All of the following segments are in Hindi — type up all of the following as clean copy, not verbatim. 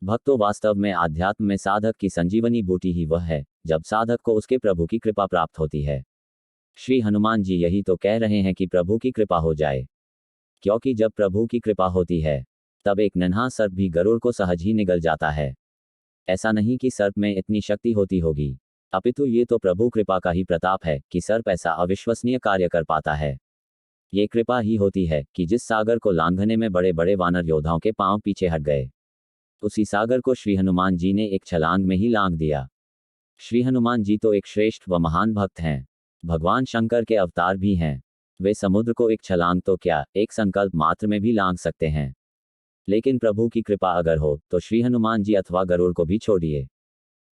भक्तों, वास्तव में आध्यात्म में साधक की संजीवनी बूटी ही वह है जब साधक को उसके प्रभु की कृपा प्राप्त होती है। श्री हनुमान जी यही तो कह रहे हैं कि प्रभु की कृपा हो जाए, क्योंकि जब प्रभु की कृपा होती है तब एक नन्हा सर्प भी गरुड़ को सहज ही निगल जाता है। ऐसा नहीं कि सर्प में इतनी शक्ति होती होगी, अपितु ये तो प्रभु कृपा का ही प्रताप है कि सर्प ऐसा अविश्वसनीय कार्य कर पाता है। ये कृपा ही होती है कि जिस सागर को लांघने में बड़े बड़े वानर योद्धाओं के पांव पीछे हट गए, उसी सागर को श्री हनुमान जी ने एक छलांग में ही लांघ दिया। श्री हनुमान जी तो एक श्रेष्ठ व महान भक्त हैं, भगवान शंकर के अवतार भी हैं। वे समुद्र को एक छलांग तो क्या, एक संकल्प मात्र में भी लांघ सकते हैं। लेकिन प्रभु की कृपा अगर हो तो श्री हनुमान जी अथवा गरुड़ को भी छोड़िए,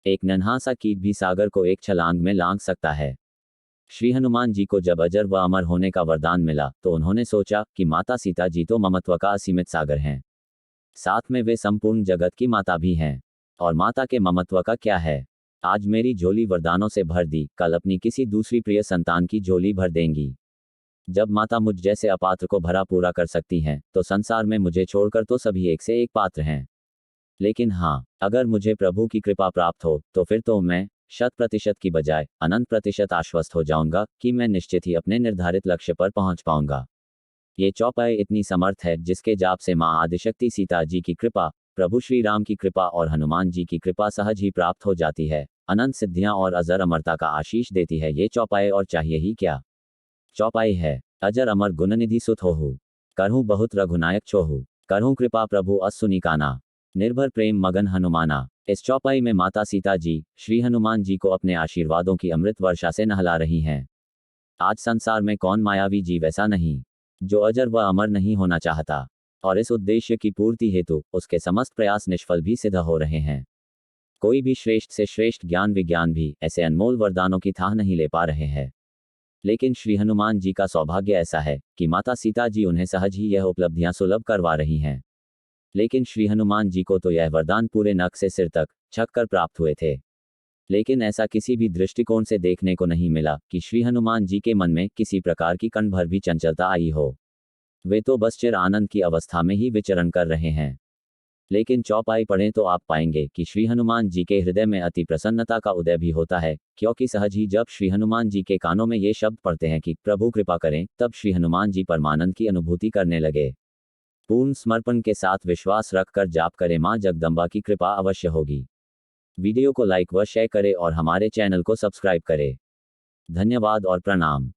एक नन्हा सा कीट भी सागर को एक छलांग में लांघ सकता है। श्री हनुमान जी को जब अजर व अमर होने का वरदान मिला तो उन्होंने सोचा कि माता सीता जी तो ममत्व का असीमित सागर हैं, साथ में वे संपूर्ण जगत की माता भी हैं। और माता के ममत्व का क्या है, आज मेरी झोली वरदानों से भर दी, कल अपनी किसी दूसरी प्रिय संतान की झोली भर देंगी। जब माता मुझ जैसे अपात्र को भरा पूरा कर सकती हैं तो संसार में मुझे छोड़कर तो सभी एक से एक पात्र हैं। लेकिन हाँ, अगर मुझे प्रभु की कृपा प्राप्त हो तो फिर तो मैं 100% की बजाय अनंत प्रतिशत आश्वस्त हो जाऊंगा कि मैं निश्चित ही अपने निर्धारित लक्ष्य पर पहुंच पाऊंगा। ये चौपाई इतनी समर्थ है जिसके जाप से मां आदिशक्ति सीता जी की कृपा, प्रभु श्री राम की कृपा और हनुमान जी की कृपा सहज ही प्राप्त हो जाती है, अनंत सिद्धियां और अजर अमरता का आशीष देती है। ये चौपाई और चाहिए ही क्या। चौपाई है, अजर अमर गुणनिधि सुत होहु, करहूं बहुत रघुनायक छोहु, करहूं कृपा प्रभु असुनी काना, निर्भर प्रेम मगन हनुमाना। इस चौपाई में माता सीता जी श्री हनुमान जी को अपने आशीर्वादों की अमृत वर्षा से नहला रही हैं। आज संसार में कौन मायावी जीव ऐसा नहीं जो अजर व अमर नहीं होना चाहता, और इस उद्देश्य की पूर्ति हेतु उसके समस्त प्रयास निष्फल भी सिद्ध हो रहे हैं। कोई भी श्रेष्ठ से श्रेष्ठ ज्ञान विज्ञान भी ऐसे अनमोल वरदानों की थाह नहीं ले पा रहे हैं। लेकिन श्री हनुमान जी का सौभाग्य ऐसा है कि माता सीता जी उन्हें सहज ही यह उपलब्धियां सुलभ करवा रही हैं। लेकिन श्री हनुमान जी को तो यह वरदान पूरे नख से सिर तक छक कर प्राप्त हुए थे। लेकिन ऐसा किसी भी दृष्टिकोण से देखने को नहीं मिला कि श्री हनुमान जी के मन में किसी प्रकार की कण भर भी चंचलता आई हो। वे तो बस चिर आनंद की अवस्था में ही विचरण कर रहे हैं। लेकिन चौपाई पढ़ें तो आप पाएंगे कि श्री हनुमान जी के हृदय में अति प्रसन्नता का उदय भी होता है, क्योंकि सहज ही जब श्री हनुमान जी के कानों में ये शब्द पढ़ते हैं कि प्रभु कृपा करें, तब श्री हनुमान जी परमानंद की अनुभूति करने लगे। पूर्ण समर्पण के साथ विश्वास रखकर जाप करें, मां जगदम्बा की कृपा अवश्य होगी। वीडियो को लाइक व शेयर करें और हमारे चैनल को सब्सक्राइब करें। धन्यवाद और प्रणाम।